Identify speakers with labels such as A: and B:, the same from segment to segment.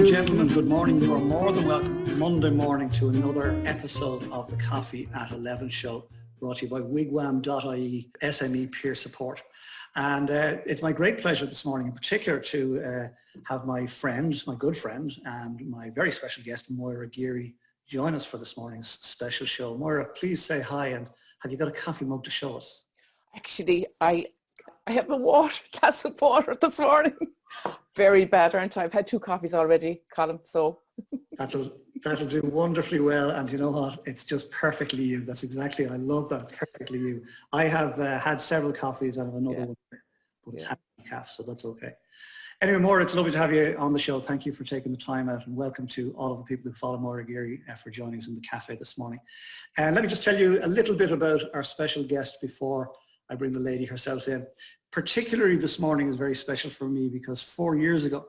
A: and gentlemen, good morning. You are more than welcome Monday morning to another episode of the Coffee at 11 show, brought to you by wigwam.ie SME Peer Support. And it's my great pleasure this morning in particular to have my friend, my good friend, and my very special guest, Moira Geary, join us for this morning's special show. Moira, please say hi, and have you got a coffee mug to show us?
B: Actually, I have a glass of water this morning. Very bad, aren't I? I've had 2 coffees already, Colm, so.
A: That'll do wonderfully well, and you know what? It's just perfectly you. That's exactly, I love that. It's perfectly you. I have had several coffees and I have another one, but it's happy calf, so that's okay. Anyway, Moira, it's lovely to have you on the show. Thank you for taking the time out, and welcome to all of the people who follow Moira Geary for joining us in the cafe this morning. And let me just tell you a little bit about our special guest before I bring the lady herself in. Particularly this morning is very special for me because 4 years ago,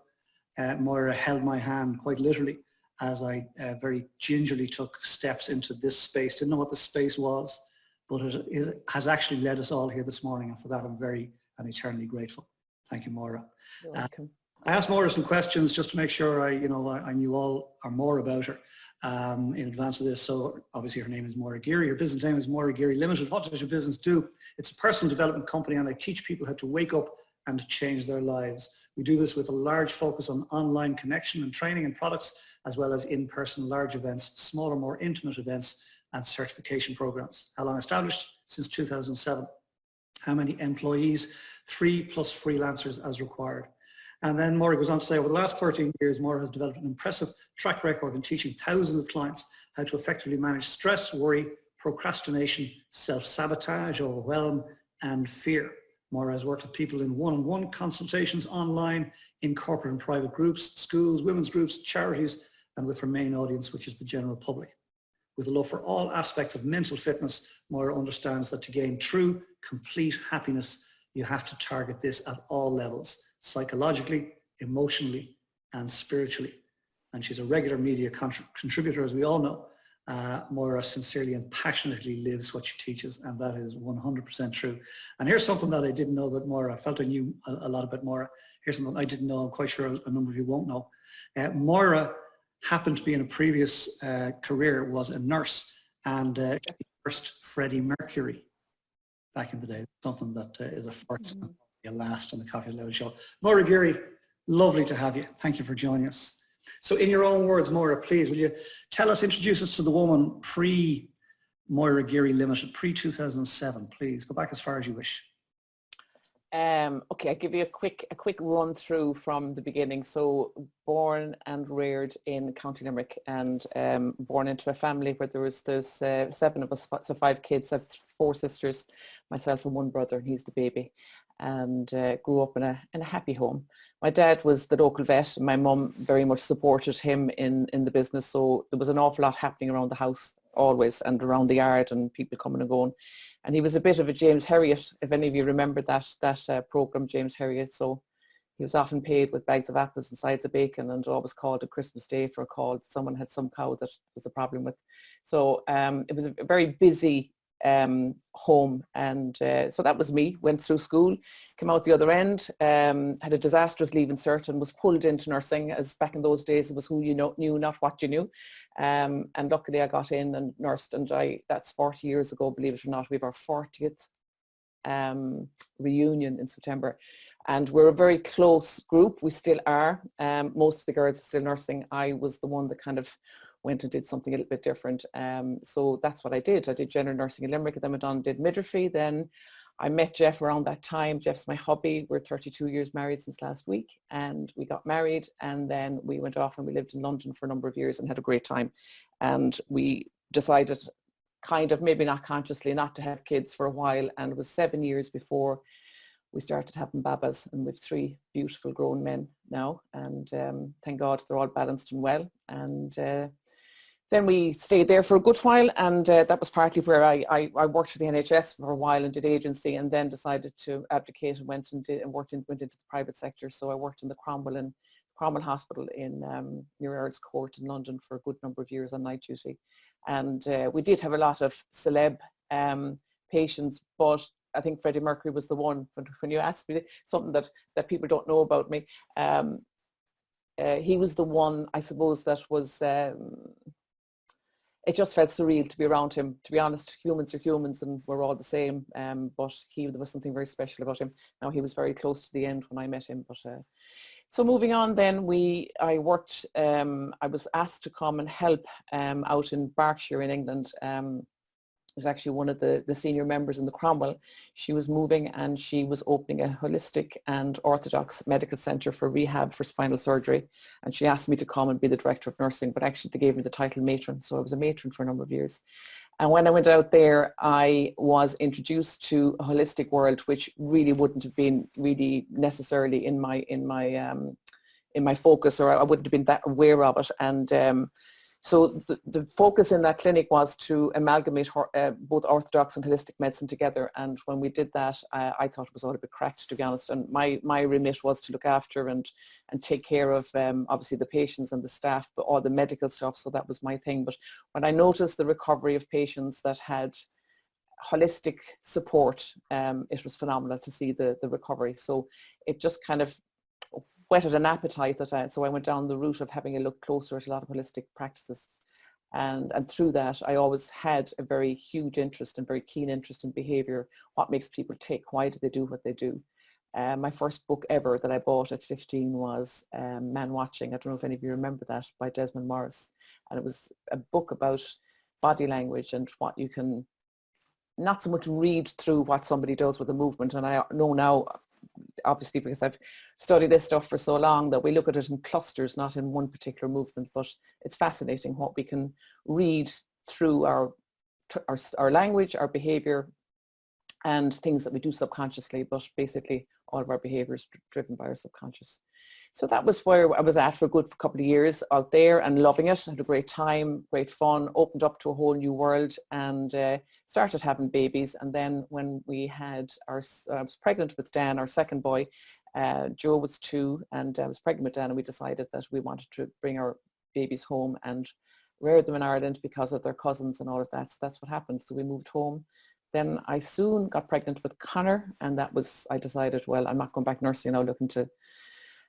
A: Moira held my hand quite literally as I very gingerly took steps into this space. Didn't know what the space was, but it has actually led us all here this morning, and for that I'm very and eternally grateful. Thank you, Moira.
B: You're welcome.
A: I asked Moira some questions just to make sure I knew all or more about her in advance of this. So obviously her name is Moira Geary. Her business name is Moira Geary Limited. What does your business do? It's a personal development company, and I teach people how to wake up and change their lives. We do this with a large focus on online connection and training and products, as well as in-person large events, smaller, more intimate events, and certification programs. How long established? Since 2007. How many employees? 3+ freelancers as required. And then Moira goes on to say, over the last 13 years, Moira has developed an impressive track record in teaching thousands of clients how to effectively manage stress, worry, procrastination, self-sabotage, overwhelm, and fear. Moira has worked with people in one-on-one consultations, online, in corporate and private groups, schools, women's groups, charities, and with her main audience, which is the general public. With a love for all aspects of mental fitness, Moira understands that to gain true, complete happiness, you have to target this at all levels, psychologically, emotionally, and spiritually. And she's a regular media contributor, as we all know. Moira sincerely and passionately lives what she teaches, and that is 100% true. And here's something that I didn't know about Moira. I felt I knew a lot about Moira. Here's something I didn't know. I'm quite sure a number of you won't know. Moira happened to be in a previous career, was a nurse, and she nursed Freddie Mercury back in the day. Something that is a first and a last on the Coffee Loud show. Moira Geary, lovely to have you. Thank you for joining us. So in your own words, Moira, please, will you introduce us to the woman pre-Moira Geary Limited, pre-2007, please. Go back as far as you wish.
B: Okay, I'll give you a quick run through from the beginning. So born and reared in County Limerick, and born into a family where there's 7 of us, so 5 kids. I have 4 sisters, myself and 1 brother, and he's the baby, and grew up in a happy home. My dad was the local vet, and my mum very much supported him in the business, so there was an awful lot happening around the house always, and around the yard, and people coming and going. And he was a bit of a James Herriot, if any of you remember that program, James Herriot. So he was often paid with bags of apples and sides of bacon, and always called on Christmas Day for a call that someone had some cow that was a problem with. So it was a very busy home, and so that was me. Went through school, came out the other end, had a disastrous leaving cert, and was pulled into nursing, as back in those days it was who you knew, not what you knew. And luckily I got in and nursed, and that's 40 years ago, believe it or not. We have our 40th reunion in September, and we're a very close group. We still are. Most of the girls are still nursing. I was the one that kind of went and did something a little bit different. So that's what I did. I did general nursing in Limerick, and then went on and did midwifery. Then I met Jeff around that time. Jeff's my hubby. We're 32 years married since last week, and we got married, and then we went off and we lived in London for a number of years and had a great time. And we decided, kind of maybe not consciously, not to have kids for a while, and it was 7 years before we started having babas, and we've 3 beautiful grown men now, and thank God they're all balanced and well. And then we stayed there for a good while, and that was partly where I worked for the NHS for a while and did agency, and then decided to abdicate and went into the private sector. So I worked in the Cromwell Hospital in near Earls Court in London for a good number of years on night duty. And we did have a lot of celeb patients, but I think Freddie Mercury was the one. When you asked me something that people don't know about me, he was the one, I suppose, that was, it just felt surreal to be around him. To be honest, humans are humans and we're all the same, but there was something very special about him. Now, he was very close to the end when I met him, but so moving on then, I was asked to come and help out in Berkshire in England. Was actually one of the senior members in the Cromwell. She was moving and she was opening a holistic and orthodox medical centre for rehab for spinal surgery. And she asked me to come and be the director of nursing, but actually they gave me the title matron. So I was a matron for a number of years. And when I went out there, I was introduced to a holistic world, which really wouldn't have been really necessarily in my focus, or I wouldn't have been that aware of it. And so the focus in that clinic was to amalgamate both orthodox and holistic medicine together. And when we did that, I thought it was all a bit cracked, to be honest. And my remit was to look after and take care of obviously the patients and the staff, but all the medical stuff. So that was my thing. But when I noticed the recovery of patients that had holistic support, it was phenomenal to see the recovery. So it just kind of whetted an appetite so I went down the route of having a look closer at a lot of holistic practices, and through that I always had a very huge interest and very keen interest in behaviour. What makes people tick? Why do they do what they do? My first book ever that I bought at 15 was Man Watching. I don't know if any of you remember that, by Desmond Morris, and it was a book about body language and what you can not so much read through what somebody does with a movement. And I know now, obviously, because I've studied this stuff for so long, that we look at it in clusters, not in one particular movement. But it's fascinating what we can read through our language, our behavior, and things that we do subconsciously. But basically, all of our behavior is driven by our subconscious. So that was where I was at for a good couple of years out there and loving it. I had a great time, great fun, opened up to a whole new world, and started having babies. And then when we had I was pregnant with Dan, our second boy. Joe was 2 and I was pregnant with Dan, and we decided that we wanted to bring our babies home and rear them in Ireland because of their cousins and all of that. So that's what happened. So we moved home. Then I soon got pregnant with Connor, and I decided, well, I'm not going back nursing now, looking to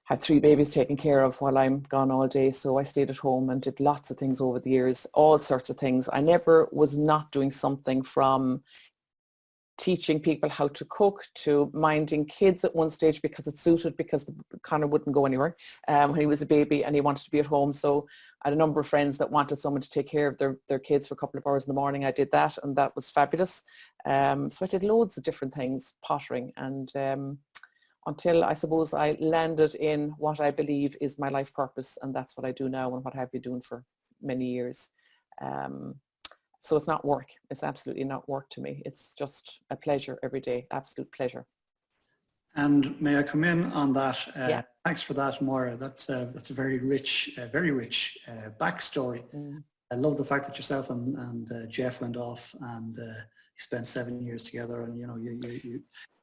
B: have 3 babies taken care of while I'm gone all day. So I stayed at home and did lots of things over the years, all sorts of things. I never was not doing something, from teaching people how to cook to minding kids at one stage because it suited, because Connor wouldn't go anywhere when he was a baby and he wanted to be at home. So I had a number of friends that wanted someone to take care of their kids for a couple of hours in the morning. I did that, and that was fabulous. So I did loads of different things, pottering, and until I suppose I landed in what I believe is my life purpose, and that's what I do now and what I've been doing for many years. So it's not work. It's absolutely not work to me. It's just a pleasure every day, absolute pleasure.
A: And may I come in on that?
B: Yeah.
A: Thanks for that, Moira. That's a very rich backstory. I love the fact that yourself and Jeff went off and you spent 7 years together, and you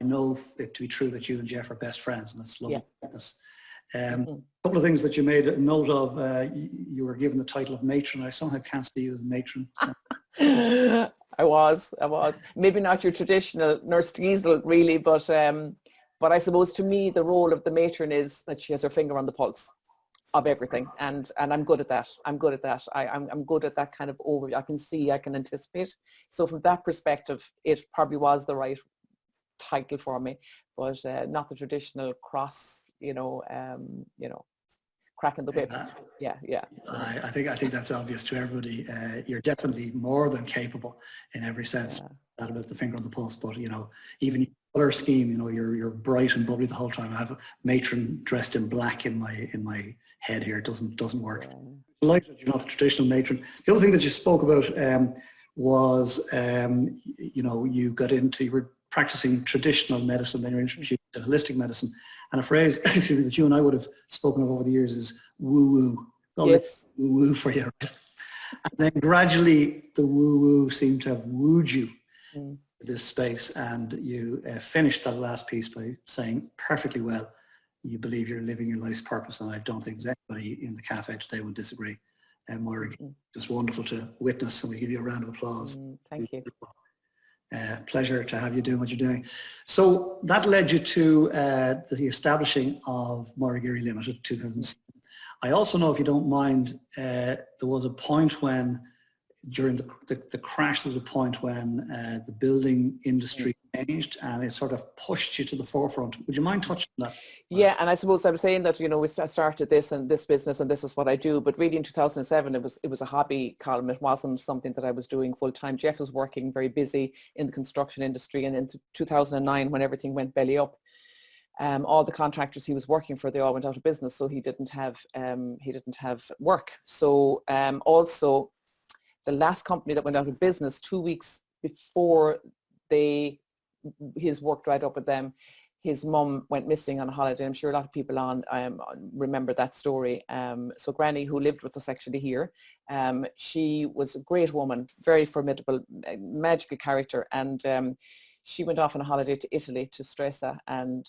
A: know it to be true that you and Jeff are best friends, and that's lovely.
B: Yeah.
A: A couple of things that you made a note of. You were given the title of matron. I somehow can't see you as matron. So.
B: I was. Maybe not your traditional nurse diesel, really, but I suppose to me the role of the matron is that she has her finger on the pulse of everything, and I'm good at that. I'm good at that kind of overview. I can see, I can anticipate. So from that perspective, it probably was the right title for me, but not the traditional cross, cracking the whip. Yeah.
A: I think that's obvious to everybody. You're definitely more than capable in every sense. That about the finger on the pulse, but even your color scheme, you're bright and bubbly the whole time. I have a matron dressed in black in my head here. It doesn't work. Delighted you're not the traditional matron. The other thing that you spoke about was you were practicing traditional medicine, then you're introduced to holistic medicine. And a phrase actually that you and I would have spoken of over the years is woo-woo.
B: Yes.
A: Woo-woo for you. Right? And then gradually the woo-woo seemed to have wooed you in this space, and you finished that last piece by saying perfectly well, you believe you're living your life's purpose, and I don't think there's anybody in the Café today would disagree. Moira, just wonderful to witness, and we give you a round of applause.
B: Thank you.
A: Pleasure to have you doing what you're doing. So that led you to the establishing of Moira Geary Limited, 2007. I also know, if you don't mind, there was a point when, during the crash, there was a point when the building industry changed and it sort of pushed you to the forefront. Would you mind touching on that?
B: Yeah, and I suppose I was saying that, you know, we started this and this business and this is what I do, but really in 2007 it was a hobby, Colm. It wasn't something that I was doing full time. Jeff was working very busy in the construction industry, and in 2009, when everything went belly up, all the contractors he was working for, they all went out of business, so he didn't have work. So also, the last company that went out of business 2 weeks before his work dried up with them, his mum went missing on a holiday. I'm sure a lot of people remember that story. So Granny, who lived with us actually here, she was a great woman, very formidable, magical character, and she went off on a holiday to Italy, to Stresa, and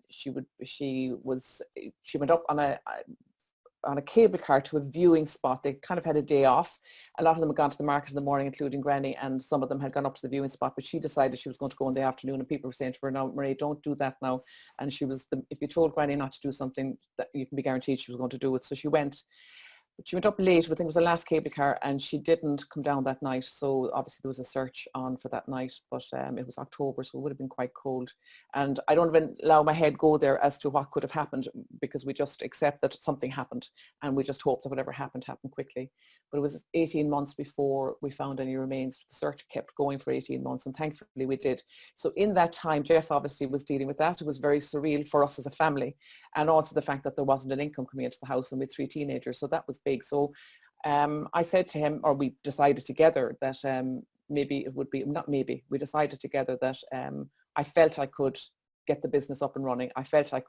B: she went up on a cable car to a viewing spot. They kind of had a day off. A lot of them had gone to the market in the morning, including Granny, and some of them had gone up to the viewing spot, but she decided she was going to go in the afternoon, and people were saying to her, "No, Marie, don't do that now." And if you told Granny not to do something, that you can be guaranteed she was going to do it. So she went. But she went up late, I think it was the last cable car, and she didn't come down that night. So obviously there was a search on for that night, but it was October, so it would have been quite cold. And I don't even allow my head go there as to what could have happened, because we just accept that something happened, and we just hope that whatever happened quickly. But it was 18 months before we found any remains. The search kept going for 18 months, and thankfully we did. So in that time, Jeff obviously was dealing with that. It was very surreal for us as a family, and also the fact that there wasn't an income coming into the house, and with 3 teenagers, so that was big. So I said to him, or we decided together that maybe it would be, not maybe, we decided together that I felt I could get the business up and running. I felt I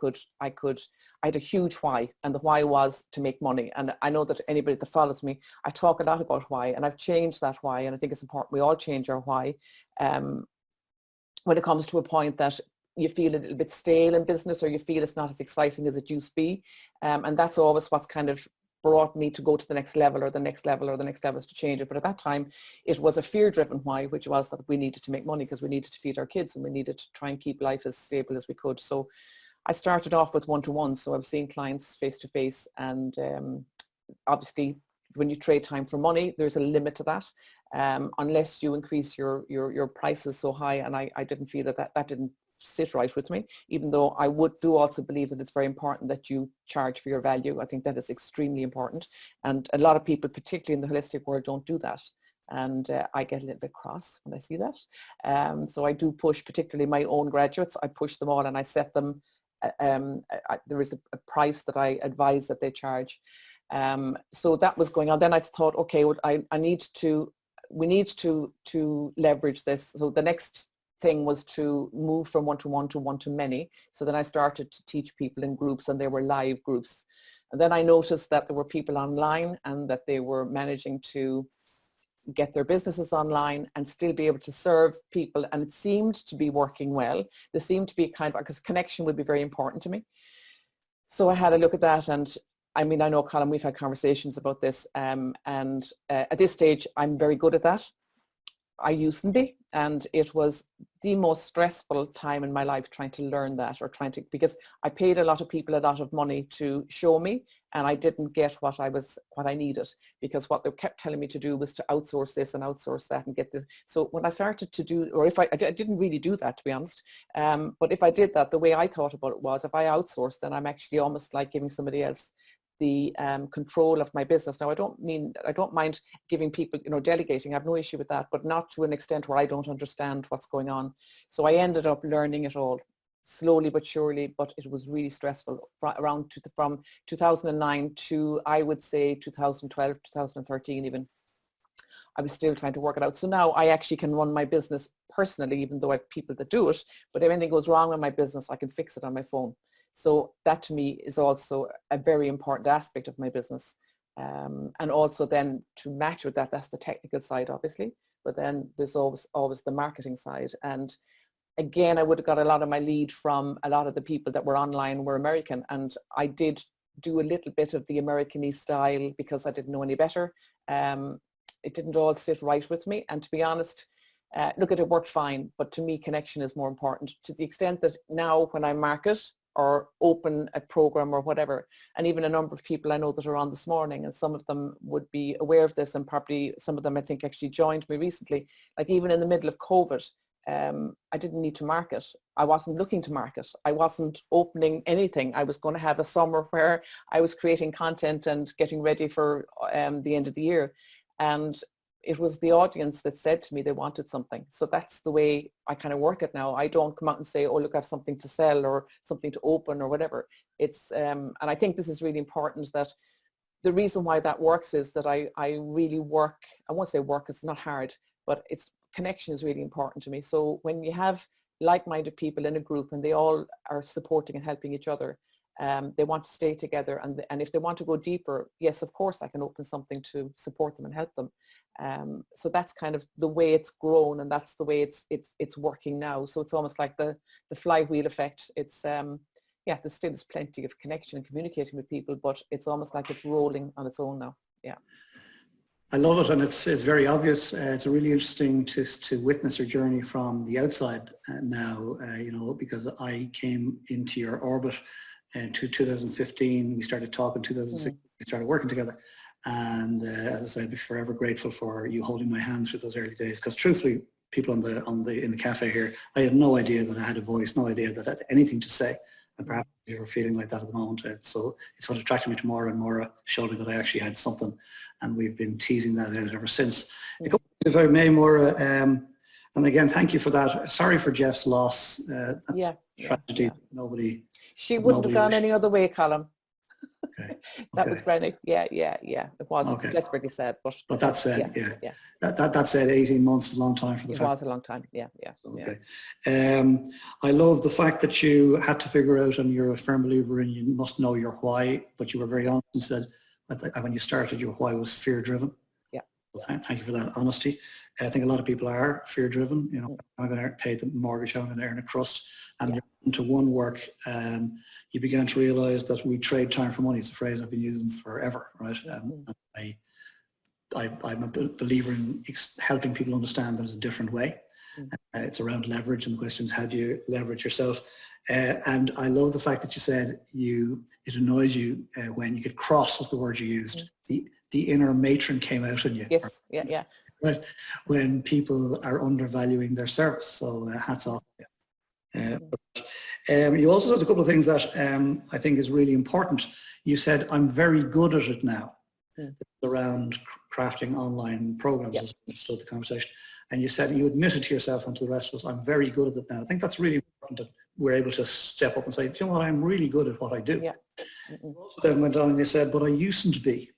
B: had a huge why, and the why was to make money. And I know that anybody that follows me, I talk a lot about why, and I've changed that why, and I think it's important we all change our why when it comes to a point that you feel a little bit stale in business, or you feel it's not as exciting as it used to be. And that's always what's kind of brought me to go to the next level, or the next level, or the next level, is to change it. But at that time, it was a fear-driven why, which was that we needed to make money because we needed to feed our kids, and we needed to try and keep life as stable as we could. So I started off with one-to-one. So I was seeing clients face-to-face, and obviously when you trade time for money, there's a limit to that, unless you increase your prices so high. And I didn't feel that didn't sit right with me, even though I do also believe that it's very important that you charge for your value. I think that is extremely important, and a lot of people, particularly in the holistic world, don't do that, and I get a little bit cross when I see that. So I do push, particularly my own graduates, I push them all, and I set them there is a price that I advise that they charge. So that was going on. Then I thought, okay, well, we need to leverage this. So the next thing was to move from one-to-one to one-to-many. So then I started to teach people in groups, and they were live groups. And then I noticed that there were people online, and that they were managing to get their businesses online and still be able to serve people. And it seemed to be working well. There seemed to be because connection would be very important to me. So I had a look at that, and I mean, I know, Colm, we've had conversations about this, and at this stage, I'm very good at that. I used to be, and it was the most stressful time in my life trying to learn that, because I paid a lot of people a lot of money to show me, and I didn't get what I needed, because what they kept telling me to do was to outsource this and outsource that and get this. So when I started to do, or if I didn't really do that, to be honest, but if I did that, the way I thought about it was, if I outsource, then I'm actually almost like giving somebody else the control of my business. Now, I don't mind giving people, delegating. I have no issue with that, but not to an extent where I don't understand what's going on. So I ended up learning it all, slowly but surely, but it was really stressful from 2009 to, I would say, 2012, 2013 even. I was still trying to work it out. So now I actually can run my business personally, even though I have people that do it. But if anything goes wrong with my business, I can fix it on my phone. So that to me is also a very important aspect of my business. And also then to match with that, that's the technical side, obviously. But then there's always the marketing side. And again, I would have got a lot of my lead from a lot of the people that were online were American. And I did do a little bit of the American-y style because I didn't know any better. It didn't all sit right with me. And to be honest, look, it worked fine. But to me, connection is more important, to the extent that now when I market, or open a program or whatever. And even a number of people I know that are on this morning, and some of them would be aware of this, and probably some of them I think actually joined me recently. Like even in the middle of COVID, I didn't need to market. I wasn't looking to market. I wasn't opening anything. I was going to have a summer where I was creating content and getting ready for the end of the year. And it was the audience that said to me they wanted something. So that's the way I kind of work it now. I don't come out and say, oh, look, I have something to sell or something to open or whatever. It's, and I think this is really important, that the reason why that works is that I really work, I won't say work, it's not hard, but it's connection is really important to me. So when you have like-minded people in a group and they all are supporting and helping each other, they want to stay together, and if they want to go deeper, yes, of course I can open something to support them and help them. So that's kind of the way it's grown, and that's the way it's working now. So it's almost like the flywheel effect. It's yeah, there still is plenty of connection and communicating with people, but it's almost like it's rolling on its own now. Yeah.
A: I love it, and it's very obvious. It's really interesting to witness your journey from the outside now, you know, because I came into your orbit in 2015. We started talking 2016. We started working together, and as I said, I'd be forever grateful for you holding my hand through those early days. Because truthfully, people in the cafe here, I had no idea that I had a voice, no idea that I had anything to say. And perhaps you're feeling like that at the moment. So it's what attracted me to Moira, and Moira showed me that I actually had something, and we've been teasing that out ever since. If I may, Moira, and again, thank you for that. Sorry for Jeff's loss. That's a tragedy.
B: Nobody. She wouldn't have gone any other way, Colm.
A: Okay.
B: That was Brenny. Yeah. It was desperately sad,
A: but that said, that said, 18 months is a long time for the family.
B: It was a long time. Yeah.
A: Okay. I love the fact that you had to figure out, and you're a firm believer in, you must know your why, but you were very honest and said when you started, your why was fear-driven.
B: Yeah.
A: Well, thank you for that honesty. I think a lot of people are fear-driven. You know, I'm going to pay the mortgage, I'm going to earn a crust, and you're into one work. You began to realize that we trade time for money. It's a phrase I've been using forever, right? I'm a believer in helping people understand there's a different way. It's around leverage, and the question is, how do you leverage yourself? And I love the fact that you said it annoys you when you get cross, was the word you used. The inner matron came out in you.
B: Yes, yeah.
A: Right, when people are undervaluing their service. So hats off. You also said a couple of things that I think is really important. You said, I'm very good at it now. Around crafting online programs, as we started the conversation. And you said, you admitted to yourself and to the rest of us, I'm very good at it now. I think that's really important, that we're able to step up and say, do you know what, I'm really good at what I do. You also then went on and you said, but I used to be.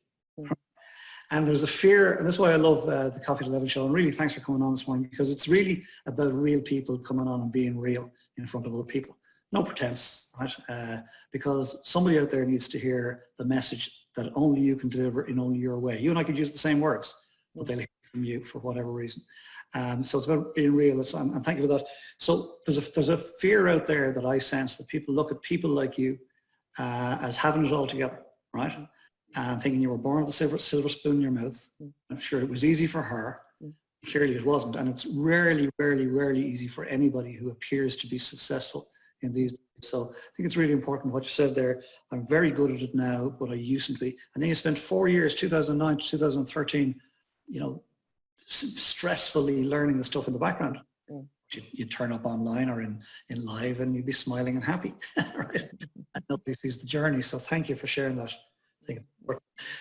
A: And there's a fear, and that's why I love the Coffee to Level show, and really thanks for coming on this morning, because it's really about real people coming on and being real in front of other people. No pretense, right? Because somebody out there needs to hear the message that only you can deliver in only your way. You and I could use the same words, but they'll hear from you for whatever reason. So it's about being real, and thank you for that. So there's a fear out there that I sense, that people look at people like you as having it all together, right? And thinking you were born with a silver spoon in your mouth. I'm sure it was easy for her. Clearly it wasn't. And it's rarely easy for anybody who appears to be successful in these days. So I think it's really important what you said there. I'm very good at it now, but I used to be. And then you spent 4 years, 2009 to 2013, you know, stressfully learning the stuff in the background. You'd turn up online or in live, and you'd be smiling and happy, right? And nobody sees the journey. So thank you for sharing that.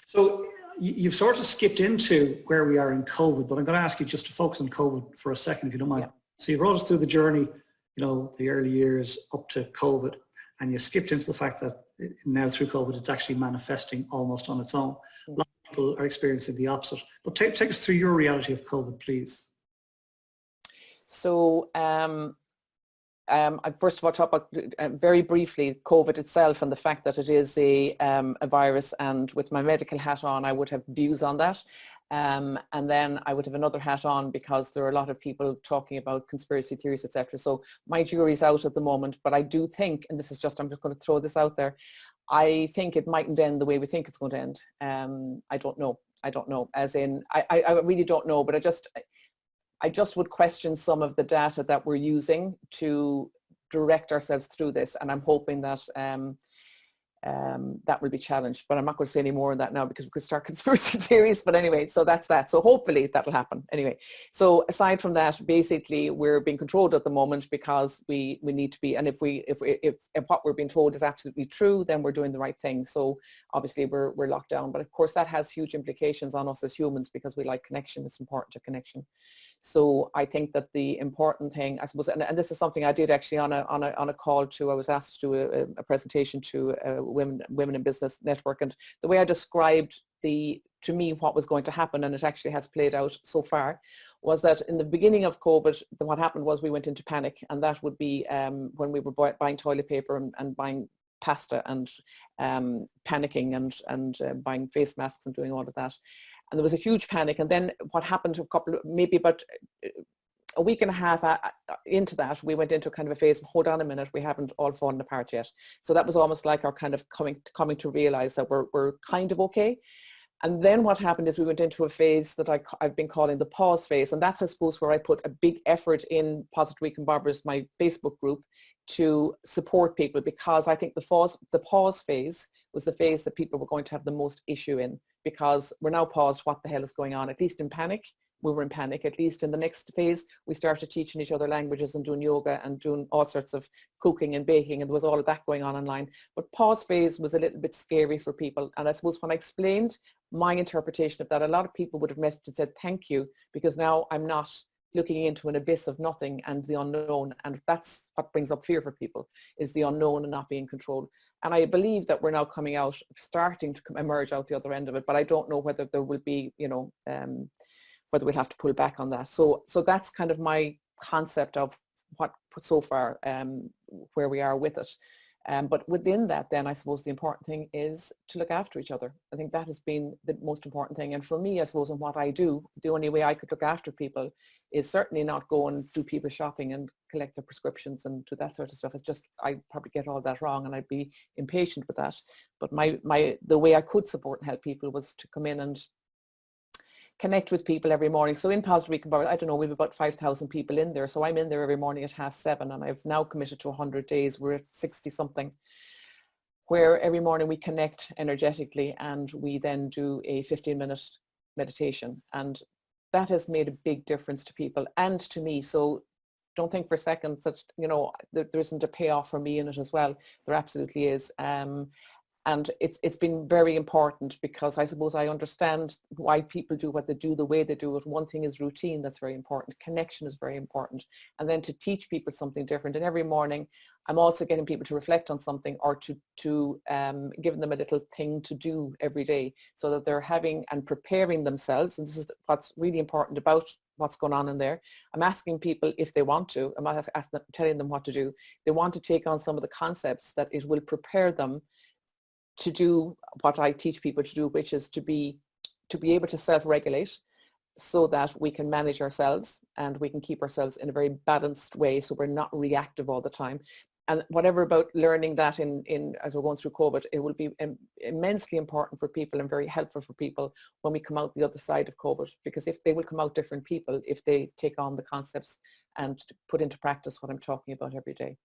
A: So you've sort of skipped into where we are in COVID, but I'm going to ask you just to focus on COVID for a second, if you don't mind. So you brought us through the journey, you know, the early years up to COVID, and you skipped into the fact that now through COVID, it's actually manifesting almost on its own. A lot of people are experiencing the opposite. But take us through your reality of COVID, please.
B: So I first of all talk about very briefly COVID itself, and the fact that it is a virus, and with my medical hat on I would have views on that, and then I would have another hat on because there are a lot of people talking about conspiracy theories, etc. So my jury's out at the moment, but I do think, and this is just, I'm just going to throw this out there, I think it mightn't end the way we think it's going to end. I don't know, as in I really don't know, but I just would question some of the data that we're using to direct ourselves through this, and I'm hoping that that will be challenged, but I'm not going to say any more on that now because we could start conspiracy theories. But anyway, so that's that. So hopefully that'll happen. Anyway, so aside from that, basically we're being controlled at the moment because we need to be, and if what we're being told is absolutely true, then we're doing the right thing. So obviously we're locked down, but of course that has huge implications on us as humans because we like connection. It's important to connection. So I think that the important thing, I suppose, and this is something I did actually on a call to, I was asked to do a presentation to a women in business network, and the way I described to me what was going to happen, and it actually has played out so far, was that in the beginning of COVID, what happened was we went into panic, and that would be when we were buying toilet paper and buying pasta and panicking and buying face masks and doing all of that. And there was a huge panic. And then what happened maybe about a week and a half into that, we went into kind of a phase of, hold on a minute, we haven't all fallen apart yet. So that was almost like our kind of coming to realize that we're kind of okay. And then what happened is we went into a phase that I've been calling the pause phase. And that's, I suppose, where I put a big effort in Positive Week and Barbara's, my Facebook group, to support people, because I think the pause phase was the phase that people were going to have the most issue in, because we're now paused, what the hell is going on? At least in panic, we were in panic. At least in the next phase, we started teaching each other languages and doing yoga and doing all sorts of cooking and baking, and there was all of that going on online. But pause phase was a little bit scary for people. And I suppose when I explained my interpretation of that, a lot of people would have messaged and said, thank you, because now I'm not looking into an abyss of nothing and the unknown. And that's what brings up fear for people, is the unknown and not being controlled. And I believe that we're now coming out, starting to emerge out the other end of it, but I don't know whether there will be, whether we'll have to pull back on that. So that's kind of my concept of what so far, where we are with it. But within that, then I suppose the important thing is to look after each other. I think that has been the most important thing. And for me, I suppose, in what I do, the only way I could look after people is certainly not go and do people shopping and collect their prescriptions and do that sort of stuff. It's just, I probably get all that wrong and I'd be impatient with that. But the way I could support and help people was to come in and connect with people every morning. So in Positive Week and Barbara, I don't know, we have about 5,000 people in there. So I'm in there every morning at 7:30, and I've now committed to 100 days. We're at 60 something, where every morning we connect energetically and we then do a 15-minute meditation. And that has made a big difference to people and to me. So don't think for a second that, there isn't a payoff for me in it as well. There absolutely is. And it's been very important, because I suppose I understand why people do what they do the way they do it. One thing is routine, that's very important. Connection is very important. And then to teach people something different. And every morning I'm also getting people to reflect on something, or to giving them a little thing to do every day, so that they're having and preparing themselves. And this is what's really important about what's going on in there. I'm asking people if they want to, I'm not telling them what to do. They want to take on some of the concepts that it will prepare them to do what I teach people to do, which is to be able to self-regulate, so that we can manage ourselves and we can keep ourselves in a very balanced way, so we're not reactive all the time. And whatever about learning that in as we're going through COVID, it will be immensely important for people and very helpful for people when we come out the other side of COVID, because if they will come out different people if they take on the concepts and put into practice what I'm talking about every day.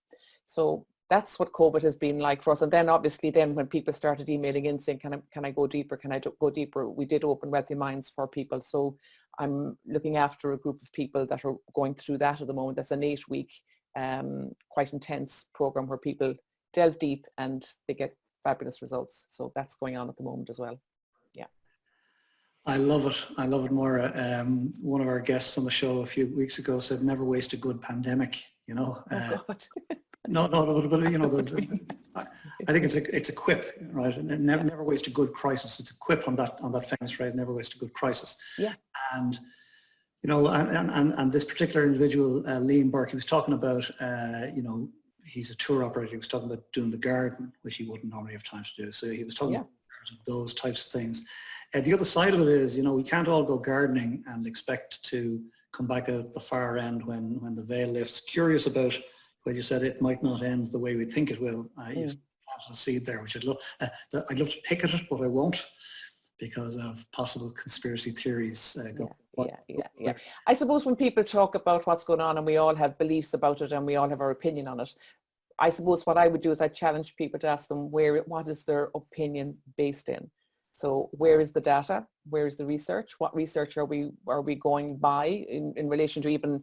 B: So that's what COVID has been like for us. And then obviously when people started emailing in saying, can I go deeper? Can I go deeper? We did open Wealthy Minds for people. So I'm looking after a group of people that are going through that at the moment. That's an 8-week, quite intense program where people delve deep and they get fabulous results. So that's going on at the moment as well. Yeah.
A: I love it, Maura. One of our guests on the show a few weeks ago said, never waste a good pandemic,
B: Oh, God.
A: No, but I think it's a quip, right? And never waste a good crisis. It's a quip on that famous phrase, never waste a good crisis.
B: Yeah.
A: And and this particular individual, Liam Burke, he was talking about, he's a tour operator. He was talking about doing the garden, which he wouldn't normally have time to do. So he was talking about those types of things. The other side of it is, we can't all go gardening and expect to come back out the far end when the veil lifts. Curious about when you said it might not end the way we think it will. You planted a seed there, which I'd love to pick at it, but I won't, because of possible conspiracy theories going
B: Yeah. I suppose when people talk about what's going on and we all have beliefs about it and we all have our opinion on it, I suppose what I would do is I challenge people to ask them what is their opinion based in. So where is the data? Where is the research? What research are we going by in relation to even,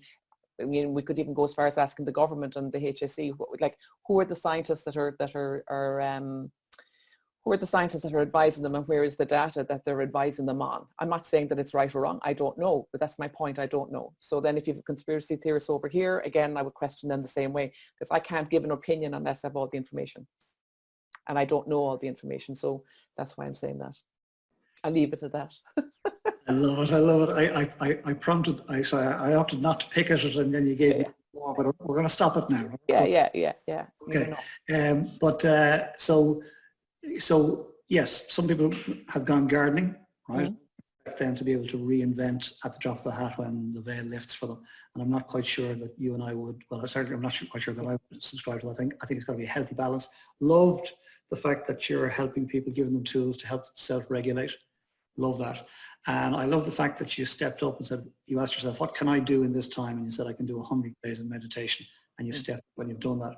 B: I mean, we could even go as far as asking the government and the HSE, like who are the scientists that are who are the scientists that are advising them and where is the data that they're advising them on? I'm not saying that it's right or wrong. I don't know, but that's my point. I don't know. So then if you have conspiracy theorists over here, again, I would question them the same way because I can't give an opinion unless I have all the information. And I don't know all the information. So that's why I'm saying that. I'll leave it at that.
A: I love it. I opted not to pick at it and then you gave me more, but we're going to stop it now.
B: Yeah.
A: Okay. So yes, some people have gone gardening, right?
B: Mm-hmm.
A: Expect them to be able to reinvent at the drop of a hat when the veil lifts for them. And I'm not quite sure that you and I would, well, certainly I'm not quite sure that I would subscribe to that. I think it's got to be a healthy balance. Loved the fact that you're helping people, giving them tools to help self-regulate. Love that. And I love the fact that you stepped up and said, you asked yourself, what can I do in this time? And you said, I can do 100 days of meditation. And you've stepped up when you've done that.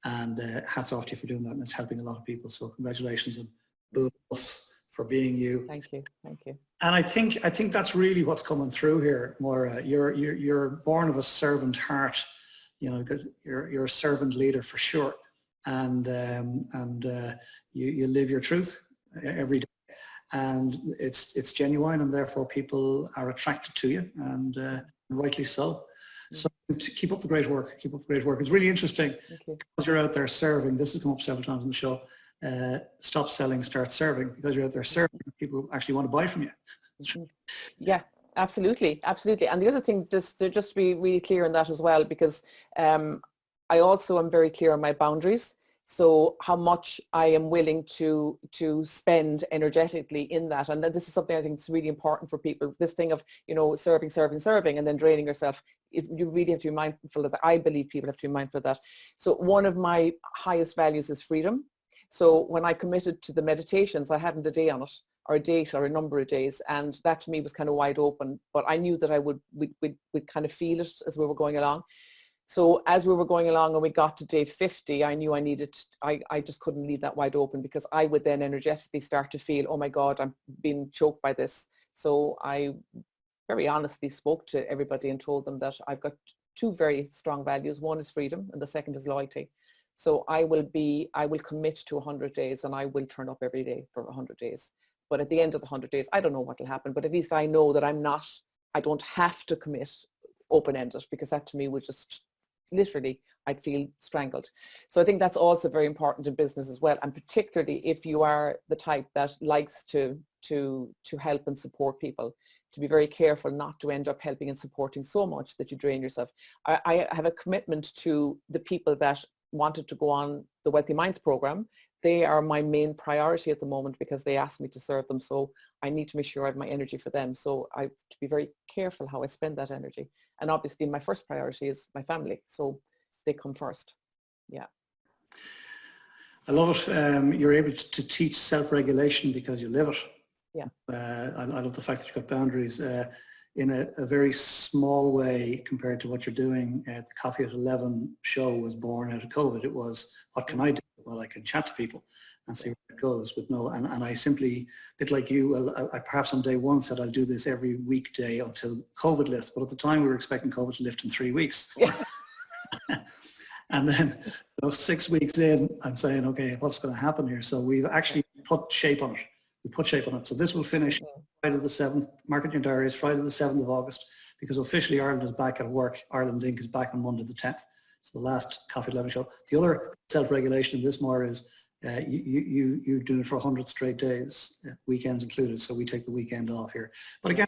A: And hats off to you for doing that. And it's helping a lot of people. So congratulations and bonus for being you.
B: Thank you.
A: And I think that's really what's coming through here, Moira. You're born of a servant heart, you know, because you're a servant leader for sure. And you live your truth every day. And it's genuine, and therefore people are attracted to you, and rightly so. So to keep up the great work. It's really interesting because you're out there serving. This has come up several times in the show. Stop selling, start serving, because you're out there serving. People actually want to buy from you.
B: Yeah, absolutely. And the other thing, just to be really clear on that as well, because I also am very clear on my boundaries. So how much I am willing to spend energetically in that. And this is something I think is really important for people. This thing of, you know, serving, and then draining yourself. You really have to be mindful of that. I believe people have to be mindful of that. So one of my highest values is freedom. So when I committed to the meditations, I hadn't a day on it, or a date, or a number of days. And that to me was kind of wide open. But I knew that we'd kind of feel it as we were going along. So as we were going along and we got to day 50, I knew I just couldn't leave that wide open, because I would then energetically start to feel, oh my God, I'm being choked by this. So I very honestly spoke to everybody and told them that I've got two very strong values. One is freedom and the second is loyalty. So I will commit to 100 days and I will turn up every day for 100 days. But at the end of the 100 days, I don't know what will happen, but at least I know that I don't have to commit open-ended, because that to me would just literally, I'd feel strangled. So I think that's also very important in business as well. And particularly if you are the type that likes to help and support people, to be very careful not to end up helping and supporting so much that you drain yourself. I have a commitment to the people that wanted to go on the Wealthy Minds program. They are my main priority at the moment because they asked me to serve them. So I need to make sure I have my energy for them. So I have to be very careful how I spend that energy. And obviously my first priority is my family. So they come first. Yeah.
A: I love it. You're able to teach self-regulation because you live it.
B: Yeah.
A: I love the fact that you've got boundaries in a very small way compared to what you're doing. The Coffee at 11 show was born out of COVID. It was, what can I do? Well, I can chat to people and see where it goes. But no, and I simply, a bit like you, well, I perhaps on day one said I'll do this every weekday until COVID lifts. But at the time we were expecting COVID to lift in 3 weeks. Yeah. And then 6 weeks in, I'm saying, okay, what's going to happen here? So we've actually put shape on it. We put shape on it. So this will finish Friday the 7th. Mark in your diaries, Friday the 7th of August, because officially Ireland is back at work. Ireland Inc. is back on Monday the 10th. So the last Coffee at 11 show. The other self-regulation in this more is you doing it for 100 straight days, weekends included. So we take the weekend off here. But again,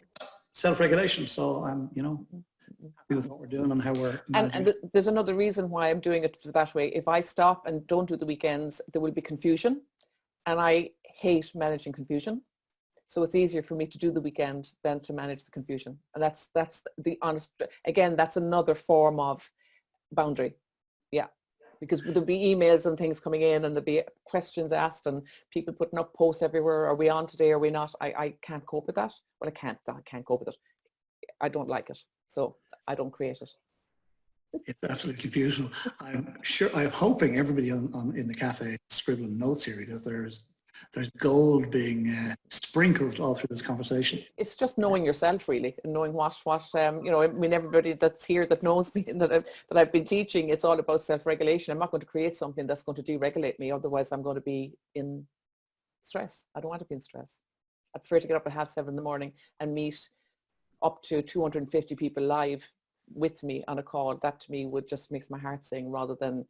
A: self-regulation. So I'm, happy with what we're doing and how we're
B: and there's another reason why I'm doing it that way. If I stop and don't do the weekends, there will be confusion, and I hate managing confusion. So it's easier for me to do the weekend than to manage the confusion. And that's the honest, again, that's another form of boundary. Yeah. Because there'll be emails and things coming in, and there'll be questions asked and people putting up posts everywhere. Are we on today? Are we not? I can't cope with that. Well, I can't cope with it. I don't like it. So I don't create it.
A: It's absolutely beautiful. I'm hoping everybody in the cafe is scribbling notes here, because there's gold being sprinkled all through this conversation.
B: It's just knowing yourself, really, and knowing what you know. I mean, everybody that's here that knows me and that I've been teaching, it's all about self-regulation. I'm not going to create something that's going to deregulate me. Otherwise, I'm going to be in stress. I don't want to be in stress. I prefer to get up at 7:30 in the morning and meet up to 250 people live with me on a call. That to me would just makes my heart sing, rather than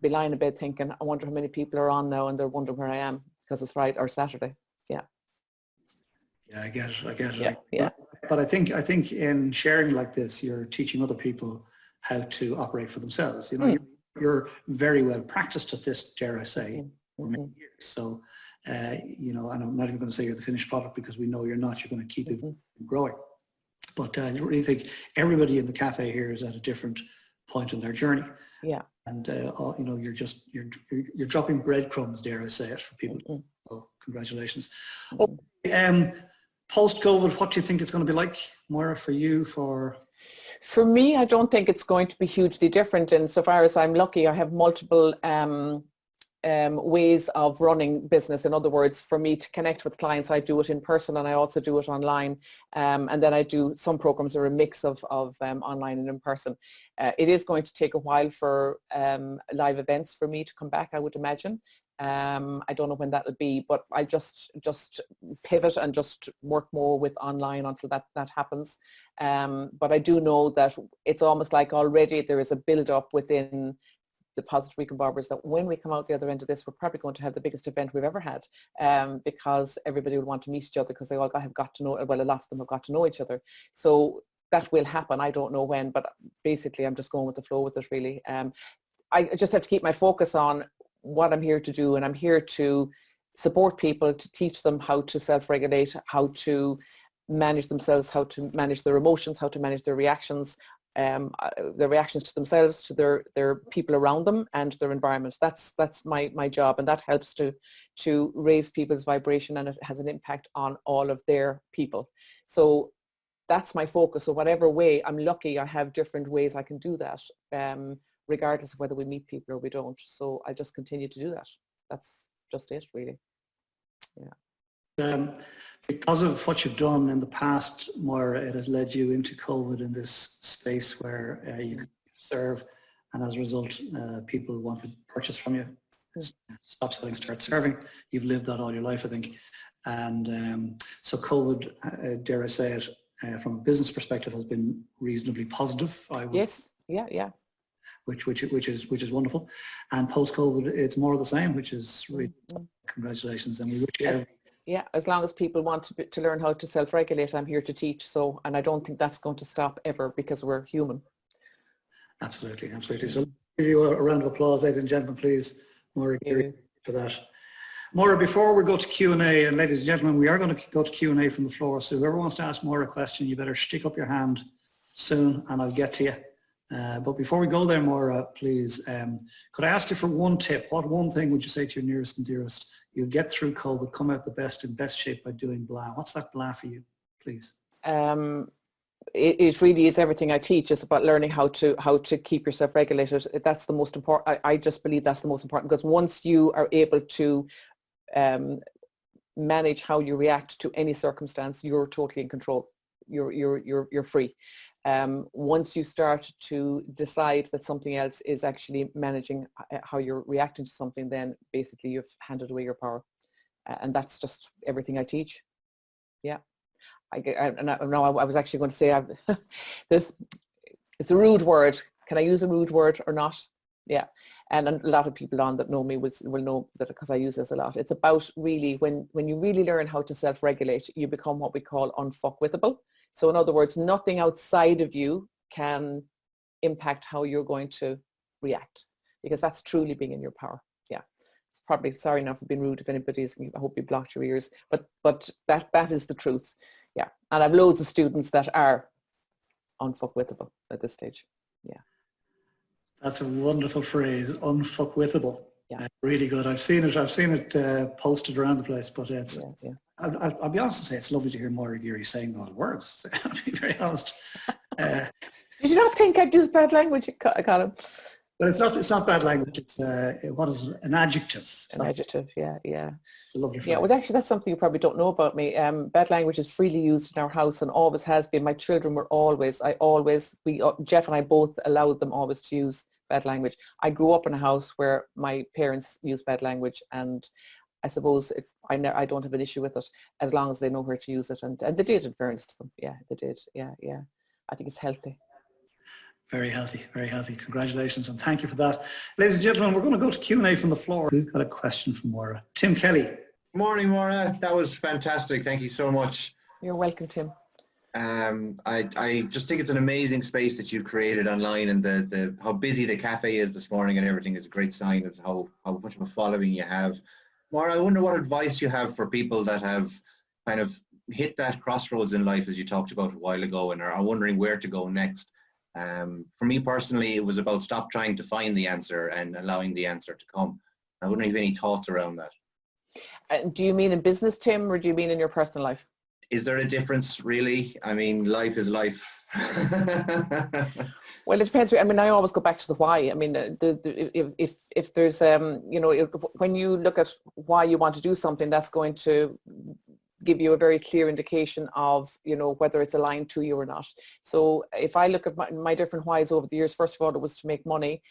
B: be lying in bed thinking, I wonder how many people are on now and they're wondering where I am because it's Friday or Saturday. Yeah.
A: Yeah, I get it.
B: Yeah, yeah.
A: But I think in sharing like this, you're teaching other people how to operate for themselves. You know, you're very well practiced at this, dare I say, for many years. So, you know, and I'm not even going to say you're the finished product, because we know you're not. You're going to keep it growing. But I really think everybody in the cafe here is at a different point in their journey.
B: Yeah.
A: And you know, you're dropping breadcrumbs, dare I say it, for people. So congratulations. Post-COVID, what do you think it's going to be like, Moira, for you? For
B: me, I don't think it's going to be hugely different. Insofar as I'm lucky, I have multiple ways of running business. In other words, for me to connect with clients, I do it in person and I also do it online. And then I do some programs are a mix of online and in person. It is going to take a while for live events for me to come back, I would imagine. I don't know when that will be, but I just pivot and just work more with online until that happens. But I do know that it's almost like already there is a build up within the Positive Week in Barbers that when we come out the other end of this, we're probably going to have the biggest event we've ever had, because everybody will want to meet each other, because they all have got to know, well, a lot of them have got to know each other. So that will happen. I don't know when, but basically I'm just going with the flow with it, really. I just have to keep my focus on what I'm here to do, and I'm here to support people, to teach them how to self-regulate, how to manage themselves, how to manage their emotions, how to manage their reactions, their reactions to themselves, to their people around them and their environment. That's my job, and that helps to raise people's vibration, and it has an impact on all of their people. So that's my focus. So whatever way, I'm lucky I have different ways I can do that, regardless of whether we meet people or we don't. So I just continue to do that. That's just it, really. Yeah.
A: Because of what you've done in the past, Moira, it has led you into COVID in this space where you can serve, and as a result, people want to purchase from you. Stop selling, start serving. You've lived that all your life, I think. And so COVID, dare I say it, from a business perspective, has been reasonably positive.
B: Yes. Yeah.
A: Which is wonderful. And post-COVID, it's more of the same, which is really congratulations. And we wish you
B: yeah, as long as people want to learn how to self-regulate, I'm here to teach. So, and I don't think that's going to stop ever, because we're human.
A: Absolutely. So give you a round of applause, ladies and gentlemen, please, Moira Geary, for that. Moira, before we go to Q&A, and ladies and gentlemen, we are going to go to Q&A from the floor. So whoever wants to ask Moira a question, you better stick up your hand soon and I'll get to you. But before we go there, Moira, please, could I ask you for one tip? What one thing would you say to your nearest and dearest? You get through COVID, come out the best in best shape by doing blah. What's that blah for you, please?
B: It really is everything I teach. It's about learning how to keep yourself regulated. That's the most important. I just believe that's the most important, because once you are able to manage how you react to any circumstance, you're totally in control. You're free. Once you start to decide that something else is actually managing how you're reacting to something, then basically you've handed away your power. And that's just everything I teach. Yeah. I was actually going to say, it's a rude word. Can I use a rude word or not? Yeah. And a lot of people on that know me will know that, because I use this a lot. It's about really, when you really learn how to self-regulate, you become what we call unfuckwithable. So in other words, nothing outside of you can impact how you're going to react, because that's truly being in your power. Yeah. It's probably, sorry now for being rude if anybody's, I hope you blocked your ears, but that is the truth. Yeah. And I've loads of students that are unfuckwithable at this stage. Yeah.
A: That's a wonderful phrase, unfuckwithable.
B: Yeah.
A: Really good. I've seen it posted around the place, but it's I'll be honest and say it's lovely to hear Moira Geary saying those words. I'll be very honest.
B: Did you not think I'd use bad language, Colm?
A: But it's not bad language. It's what is it? An adjective.
B: An adjective, yeah.
A: It's a lovely phrase.
B: Yeah, well, actually, that's something you probably don't know about me. Bad language is freely used in our house and always has been. My children were Jeff and I both allowed them always to use bad language. I grew up in a house where my parents used bad language, and I suppose I don't have an issue with it as long as they know where to use it. And they did, in fairness to them. Yeah, they did. Yeah. I think it's healthy.
A: Very healthy, very healthy. Congratulations and thank you for that. Ladies and gentlemen, we're going to go to Q&A from the floor. We've got a question from Moira. Tim Kelly.
C: Morning, Moira. That was fantastic. Thank you so much.
B: You're welcome, Tim.
C: I just think it's an amazing space that you've created online, and the how busy the cafe is this morning and everything is a great sign of how much of a following you have. Moira, I wonder what advice you have for people that have kind of hit that crossroads in life, as you talked about a while ago, and are wondering where to go next. For me personally, it was about stop trying to find the answer and allowing the answer to come. I wouldn't have any thoughts around that.
B: Do you mean in business, Tim, or do you mean in your personal life?
C: Is there a difference, really? I mean, life is life.
B: Well, it depends. I mean, I always go back to the why. I mean, if there's, when you look at why you want to do something, that's going to give you a very clear indication of, whether it's aligned to you or not. So if I look at my different whys over the years, first of all, it was to make money.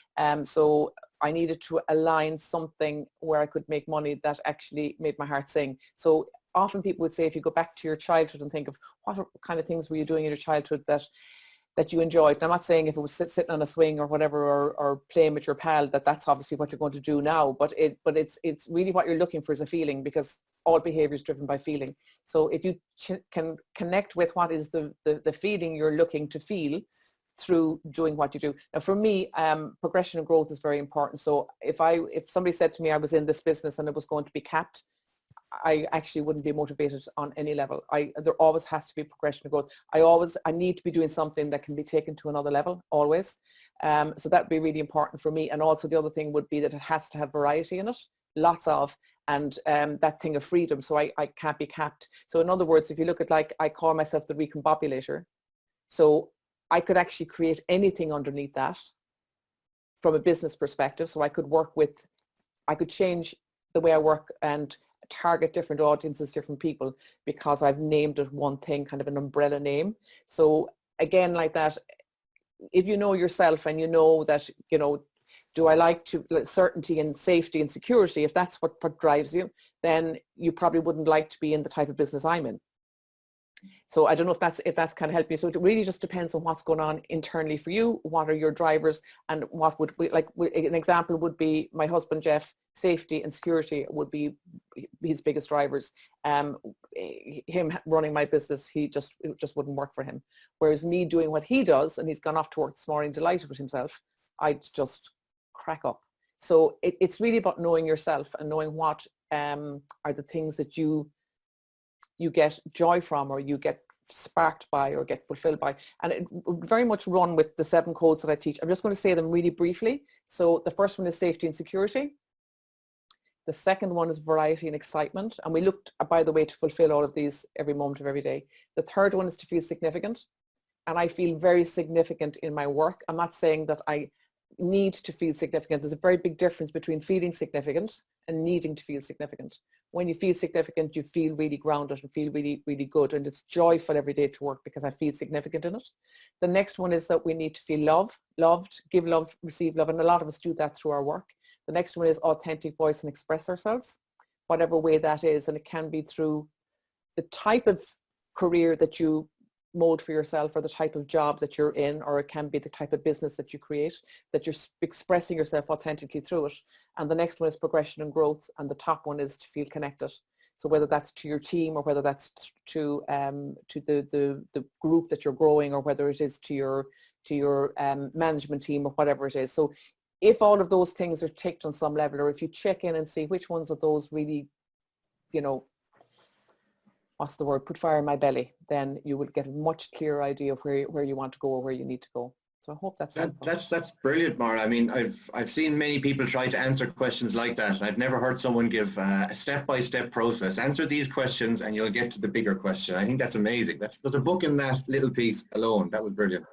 B: So I needed to align something where I could make money that actually made my heart sing. So often people would say, if you go back to your childhood and think of what kind of things were you doing in your childhood that you enjoyed. And I'm not saying if it was sitting on a swing or whatever, or playing with your pal, that's obviously what you're going to do now. But it's really what you're looking for is a feeling, because all behavior is driven by feeling. So if you can connect with what is the feeling you're looking to feel through doing what you do. Now for me, progression and growth is very important. So if somebody said to me I was in this business and it was going to be capped, I actually wouldn't be motivated on any level. There always has to be progression and growth. I need to be doing something that can be taken to another level, always. So that would be really important for me. And also the other thing would be that it has to have variety in it, lots of, and that thing of freedom. So I can't be capped. So in other words, if you look at, like, I call myself the recombobulator. So I could actually create anything underneath that from a business perspective. So I could change the way I work and target different audiences, different people, because I've named it one thing, kind of an umbrella name. So again, like that, if you know yourself and you know that, do I like certainty and safety and security, if that's what drives you, then you probably wouldn't like to be in the type of business I'm in. So I don't know if that's kind of helping you. So it really just depends on what's going on internally for you. What are your drivers, and what would an example would be my husband Jeff. Safety and security would be his biggest drivers. Him running my business, it just wouldn't work for him. Whereas me doing what he does, and he's gone off to work this morning delighted with himself, I'd just crack up. So it's really about knowing yourself and knowing what are the things that you get joy from, or you get sparked by, or get fulfilled by. And it would very much run with the 7 codes that I teach. I'm just going to say them really briefly. So the first one is safety and security. The second one is variety and excitement. And we looked, by the way, to fulfill all of these every moment of every day. The third one is to feel significant. And I feel very significant in my work. I'm not saying that I need to feel significant. There's a very big difference between feeling significant and needing to feel significant. When you feel significant, you feel really grounded and feel really, really good. And it's joyful every day to work because I feel significant in it. The next one is that we need to feel loved, give love, receive love. And a lot of us do that through our work. The next one is authentic voice and express ourselves, whatever way that is. And it can be through the type of career that you mold for yourself, or the type of job that you're in, or it can be the type of business that you create, that you're expressing yourself authentically through it. And the next one is progression and growth. And the top one is to feel connected. So whether that's to your team, or whether that's to the group that you're growing, or whether it is to your management team, or whatever it is. So if all of those things are ticked on some level, or if you check in and see which ones of those really, what's the word, put fire in my belly, then you will get a much clearer idea of where you want to go or where you need to go. So I hope that's helpful.
C: That's brilliant, Maura. I mean, I've seen many people try to answer questions like that. I've never heard someone give a step-by-step process. Answer these questions and you'll get to the bigger question. I think that's amazing. There's a book in that little piece alone. That was brilliant.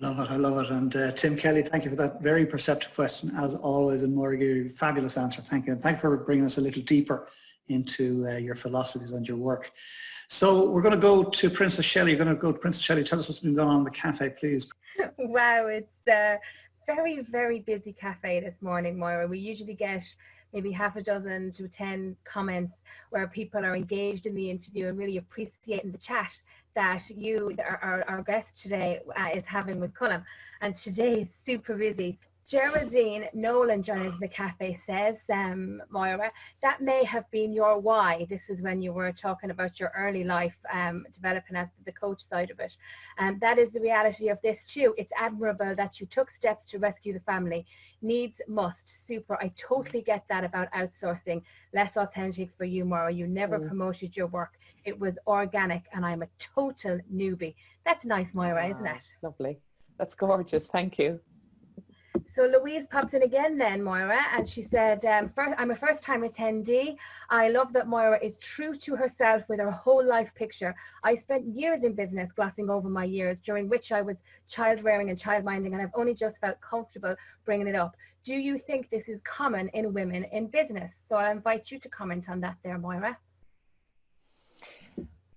A: I love it. And Tim Kelly, thank you for that very perceptive question, as always, and Moira Geary, fabulous answer. Thank you. And thank you for bringing us a little deeper into your philosophies and your work. So we're going to go to Princess Shelley. You're going to go to Princess Shelley. Tell us what's been going on in the cafe, please.
D: Wow, it's a very, very busy cafe this morning, Moira. We usually get maybe half a dozen to 10 comments where people are engaged in the interview and really appreciating the chat that our guest today is having with Colm. And today is super busy. Geraldine Nolan joining the cafe says, Moira, that may have been your why. This is when you were talking about your early life developing as the coach side of it. And that is the reality of this too. It's admirable that you took steps to rescue the family. Needs must. Super. I totally get that about outsourcing. Less authentic for you, Moira. You never promoted your work. It was organic and I'm a total newbie. That's nice, Moira, isn't it?
B: Lovely. That's gorgeous. Thank you.
D: So Louise pops in again then, Moira, and she said, I'm a first-time attendee. I love that Moira is true to herself with her whole life picture. I spent years in business glossing over my years, during which I was child rearing and child minding, and I've only just felt comfortable bringing it up. Do you think this is common in women in business? So I'll invite you to comment on that there, Moira.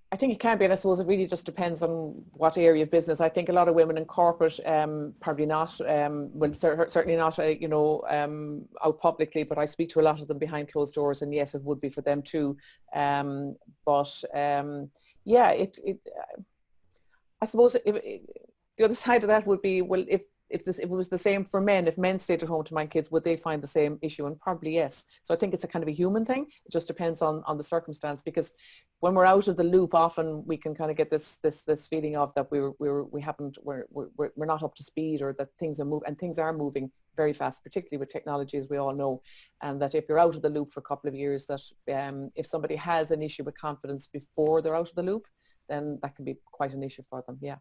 B: I think it can be, and I suppose it really just depends on what area of business. I think a lot of women in corporate probably not, well, certainly not, out publicly, but I speak to a lot of them behind closed doors, and yes, it would be for them too. Yeah, I suppose the other side of that would be, well, if it was the same for men, if men stayed at home to mind kids, would they find the same issue? And probably yes. So I think it's a kind of a human thing. It just depends on the circumstance, because when we're out of the loop, often we can kind of get this feeling of that we're not up to speed, or that things are moving very fast, particularly with technology, as we all know. And that if you're out of the loop for a couple of years, that if somebody has an issue with confidence before they're out of the loop, then that can be quite an issue for them. Yeah.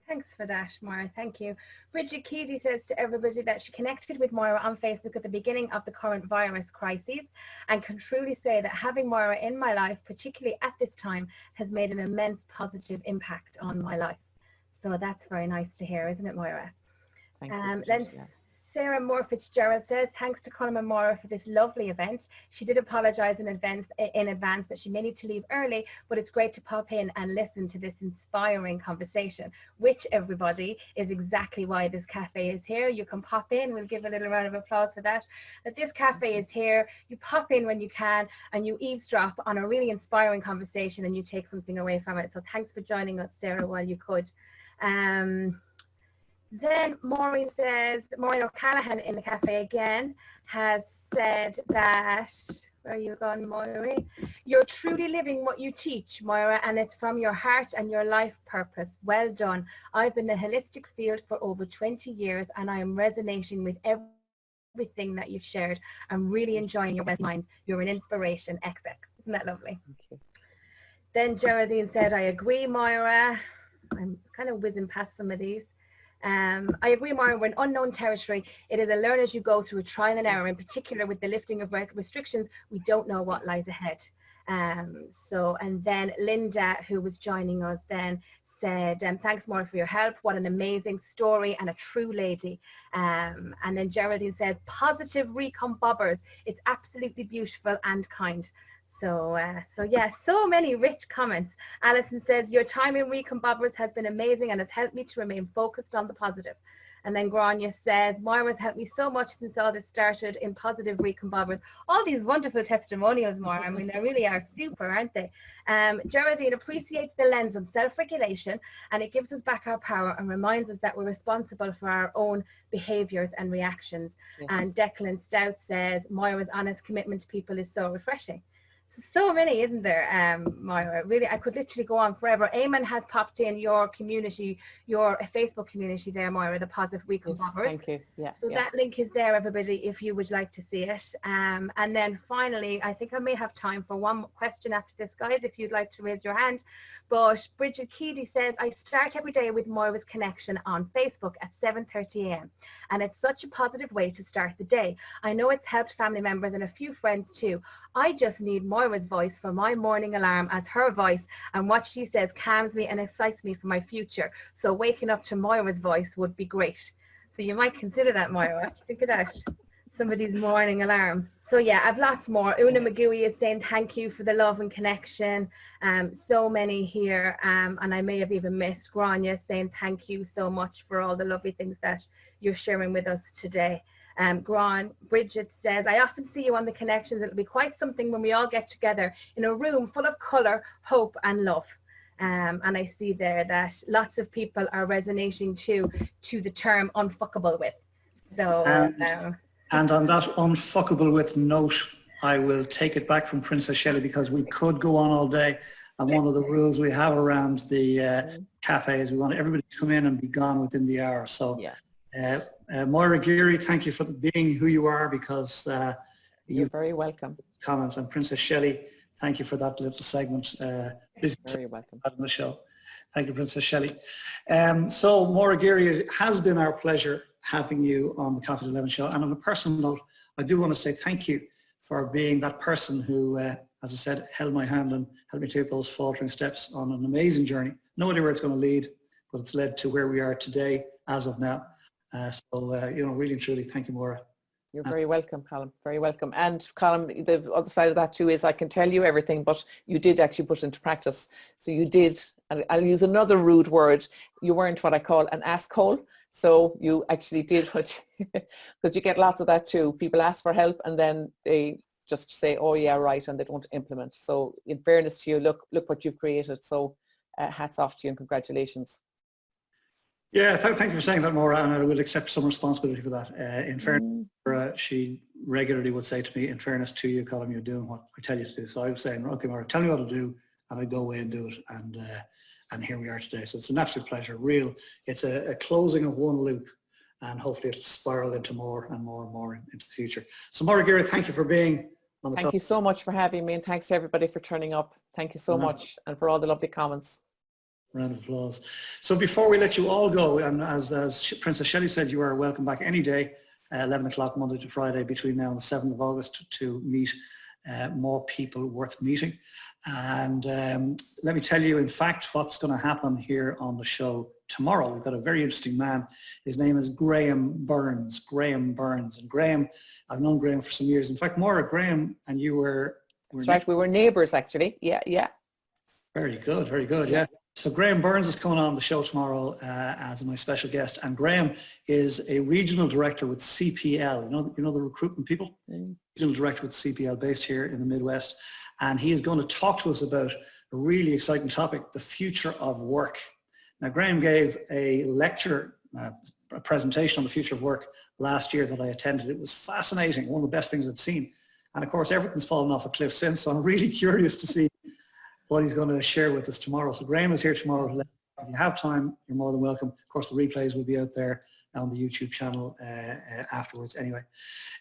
D: Thanks for that, Moira. Thank you. Bridget Keady says to everybody that she connected with Moira on Facebook at the beginning of the current virus crises, and can truly say that having Moira in my life, particularly at this time, has made an immense positive impact on my life. So that's very nice to hear, isn't it, Moira?
B: Thank you.
D: Then Sarah Moore Fitzgerald says, thanks to Colm and Moira for this lovely event. She did apologise in advance that she may need to leave early, but it's great to pop in and listen to this inspiring conversation, which, everybody, is exactly why this cafe is here. You can pop in. We'll give a little round of applause for that. That this cafe is here. You pop in when you can and you eavesdrop on a really inspiring conversation and you take something away from it. So thanks for joining us, Sarah, while you could. Then Maureen says, Maureen O'Callaghan in the cafe again has said that, where are you gone, Maureen? You're truly living what you teach, Moira, and it's from your heart and your life purpose. Well done. I've been in the holistic field for over 20 years and I am resonating with everything that you've shared. I'm really enjoying your wealth minds. You're an inspiration, XX. Isn't that lovely?
B: Thank you.
D: Then Geraldine said, I agree, Moira. I'm kind of whizzing past some of these. I agree, Moira, we're in unknown territory. It is a learn as you go through a trial and error, in particular with the lifting of restrictions. We don't know what lies ahead. And then Linda, who was joining us then, said, thanks, Moira, for your help. What an amazing story and a true lady. And then Geraldine says, positive recon bobbers. It's absolutely beautiful and kind. So yeah, so many rich comments. Alison says, your time in Recon Bobbers has been amazing and has helped me to remain focused on the positive. And then Grania says, Moira's helped me so much since all this started in positive Recon Bobbers. All these wonderful testimonials, Moira. I mean, they really are super, aren't they? Geraldine appreciates the lens of self-regulation, and it gives us back our power and reminds us that we're responsible for our own behaviours and reactions. Yes. And Declan Stout says, Moira's honest commitment to people is so refreshing. so many, isn't there, Moira? Really, I could literally go on forever. Eamon has popped in your community, your Facebook community there, Moira, the Positive Week of
B: Yes,
D: Bobbers.
B: thank you. Yeah,
D: So that link is there, everybody, if you would like to see it. And then finally, I think I may have time for one question after this, guys, if you'd like to raise your hand. But Bridget Keedy says, I start every day with Moira's Connection on Facebook at 7:30 a.m. And it's such a positive way to start the day. I know it's helped family members and a few friends too. I just need Moira's voice for my morning alarm, as her voice and what she says calms me and excites me for my future. So waking up to Moira's voice would be great. So you might consider that, Moira. What do you think of that? Somebody's morning alarm. So yeah, I've lots more. Una McGooey is saying thank you for the love and connection. So many here. And I may have even missed Grania saying thank you so much for all the lovely things that you're sharing with us today. Bridget says, I often see you on the connections. It'll be quite something when we all get together in a room full of colour, hope and love. And I see there that lots of people are resonating to the term unfuckable with. So,
A: and on that unfuckable with note, I will take it back from Princess Shelley, because we could go on all day. And one of the rules we have around the cafe is we want everybody to come in and be gone within the hour. So Moira Geary, thank you for being who you are, because
B: you're very welcome.
A: Comments. And Princess Shelley, thank you for that little segment.
B: Very welcome
A: on the show. Thank you, Princess Shelley. So Moira Geary, it has been our pleasure having you on the Coffee at 11 show. And on a personal note, I do want to say thank you for being that person who, as I said, held my hand and helped me take those faltering steps on an amazing journey. No idea where it's going to lead, but it's led to where we are today as of now. Really and truly, thank you, Moira.
B: You're very welcome, Colm. Very welcome. And Colm, the other side of that too is I can tell you everything, but you did actually put it into practice. So you did, and I'll use another rude word, you weren't what I call an asshole. So you actually did what, because you get lots of that too. People ask for help and then they just say, oh yeah, right, and they don't implement. So in fairness to you, look what you've created. So hats off to you and congratulations.
A: Yeah, thank you for saying that, Maura, and I will accept some responsibility for that. In fairness, she regularly would say to me, in fairness to you, Colm, you're doing what I tell you to do. So I was saying, okay, Maura, tell me what to do, and I go away and do it, and here we are today. So it's an absolute pleasure. It's a closing of one loop, and hopefully it'll spiral into more and more and more into the future. So Moira Geary, thank you for being on the
B: Thank you so much for having me, and thanks to everybody for turning up. Thank you so much, and for all the lovely comments.
A: Round of applause. So before we let you all go, and as Princess Shelley said, you are welcome back any day, 11 o'clock Monday to Friday between now and the 7th of August to meet more people worth meeting. And let me tell you, in fact, what's going to happen here on the show tomorrow. We've got a very interesting man. His name is Graham Burns. Graham Burns. And Graham, I've known Graham for some years. In fact, Maura, Graham and you were
B: That's right, we were neighbours actually. Yeah.
A: Very good, yeah. So Graham Burns is coming on the show tomorrow as my special guest, and Graham is a regional director with CPL. You know the recruitment people? Regional director with CPL based here in the Midwest, and he is going to talk to us about a really exciting topic, the future of work. Now Graham gave a lecture, a presentation on the future of work last year that I attended. It was fascinating, one of the best things I'd seen. And of course everything's fallen off a cliff since, so I'm really curious to see what he's going to share with us tomorrow. So Graham is here tomorrow. If you have time, you're more than welcome. Of course, the replays will be out there on the YouTube channel afterwards anyway.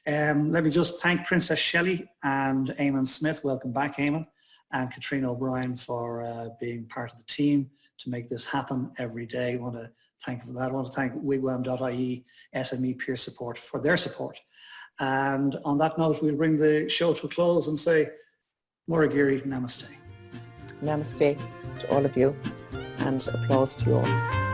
A: Let me just thank Princess Shelley and Eamon Smith. Welcome back, Eamon, and Katrina O'Brien for being part of the team to make this happen every day. I want to thank you for that. I want to thank wigwam.ie SME Peer Support for their support. And on that note, we'll bring the show to a close and say, Moira Geary, namaste.
B: Namaste to all of you, and applause to you all.